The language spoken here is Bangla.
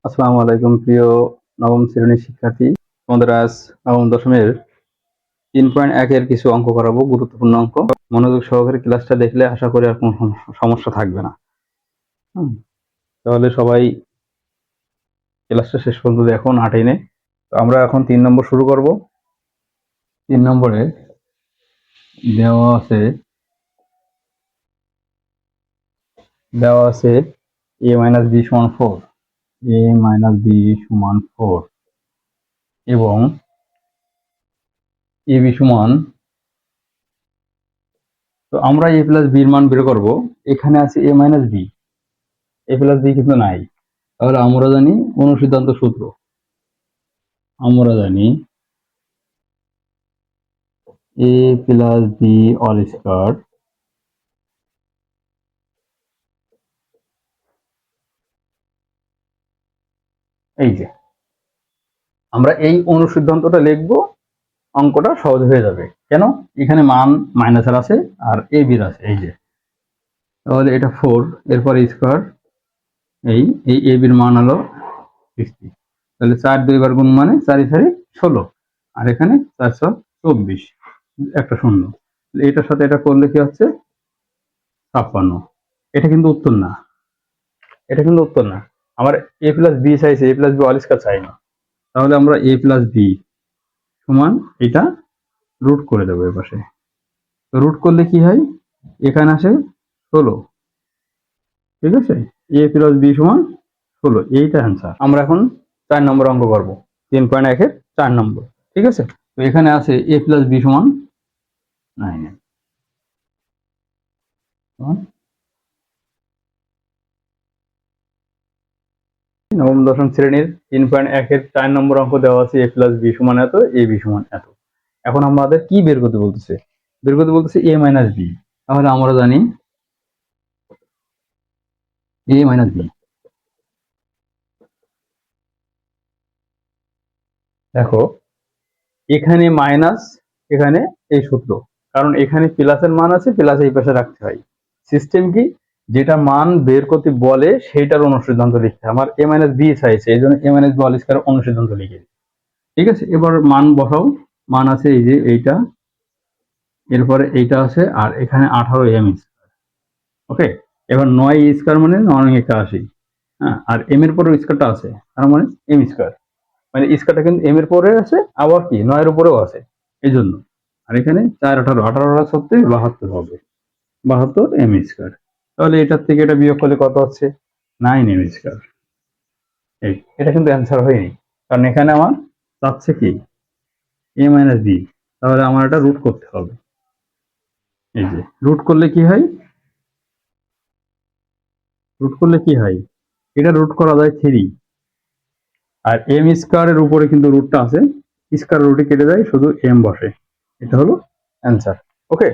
আসসালামু আলাইকুম প্রিয় নবম শ্রেণীর শিক্ষার্থী। তোমাদের আজ নবম দশমের 3.1 এর কিছু অঙ্ক করাবো, গুরুত্বপূর্ণ অঙ্ক। মনোযোগ সহকারে ক্লাসটা দেখলে আশা করি আর কোনো সমস্যা থাকবে না। তাহলে সবাই ক্লাসটা শেষ পর্যন্ত দেখো, না টেনে। তো আমরা এখন 3 নম্বর শুরু করব। 3 নম্বরে দেওয়া আছে a মাইনাস বি সমান 4, a মাইনাস বি সমান 4 এবং এ বি সমান, তো আমরা এ প্লাস বির মান বের করবো। এখানে আছে এ মাইনাস বি, এ প্লাস বি কিন্তু নাই। তাহলে আমরা জানি অনুসিদ্ধান্ত সূত্র, আমরা জানি এ প্লাস বি অল স্কয়ার এই যে আমরা এই অনুসিদ্ধান্তটা লিখবো, অঙ্কটা সহজ হয়ে যাবে। কেন? এখানে মান মাইনাসের আছে আর এ বির আছে, এই যে। তাহলে এটা 4, এরপর স্কয়ার, এই এই এ বির মান হলো 60। তাহলে 4 2 বার গুণ মানে 4 4 16, আর এখানে 424, একটা শূন্য। এটার সাথে এটা করলে কি হচ্ছে 56। এটা কিন্তু উত্তর না, এটা কিন্তু উত্তর না। আমার এ প্লাস বি চাইছে, এ প্লাস বি অল স্কয়ার চাই না। তাহলে আমরা এ প্লাস বি সমান এটা রুট করে দেবো এপাশে। তো রুট করলে কি হয়, এখানে আসে 16। ঠিক আছে, এ প্লাস বি সমান 16, এইটা অ্যান্সার। আমরা এখন 4 নম্বর অঙ্ক করবো, 3.1 এর 4 নম্বর। ঠিক আছে, তো এখানে আছে এ প্লাস বি সমান 9। নবম দশম শ্রেণীর 3.1 এর 4 নম্বর অঙ্ক দেওয়া আছে এ প্লাস বি সমান এত, এ বি সমান এত। এখন আমাদের কি বের করতে বলতেছে? বের করতে বলতেছে এ মাইনাস বি। তাহলে আমরা জানি এ মাইনাস বি, দেখো এখানে মাইনাস, এখানে এই সূত্র, কারণ এখানে প্লাসের মান আছে, প্লাস এই পাশে রাখতে হয়। সিস্টেম কি, যেটা মান বের করতে বলে সেইটার অনুসিদ্ধান্ত লিখতে হয়। আমার এ মাইনাস বি চাইছে, এই জন্য এ মাইনাস বি অল স্কয়ার অনুসিদ্ধান্ত লিখে দিই। ঠিক আছে, এবার মান বসাও। মান আছে এই যে এইটা, এরপরে এইটা আছে, আর এখানে 18 এম স্কয়ার। ওকে, এবার 9 স্কয়ার মানে 9 × 81। হ্যাঁ, আর এম এর পরে স্কয়ারটা আছে, তার মানে এম স্কয়ার, মানে স্কয়ারটা কিন্তু এম এর পরে আছে, আবার কি 9 এর উপরেও আছে, এই জন্য। আর এখানে 4 18 18 36 72 হবে, 72 এম স্কয়ার। তাহলে এটার থেকে এটা বিয়োগ করলে কত হচ্ছে? 9 এম স্কয়ার। এই এটা কিন্তু অ্যান্সার হয়নি, কারণ এখানে আমার চাচ্ছে কি এ মাইনাস বি। তাহলে আমার এটা রুট করতে হবে। এই যে রুট করলে কি হয়, রুট করলে কি হয়, এটা রুট করা যায় 3, আর এম স্কয়ারের উপরে কিন্তু রুটটা আছে, স্কয়ার রুটে কেটে যায়, শুধু এম বসে। এটা হলো অ্যান্সার। ওকে।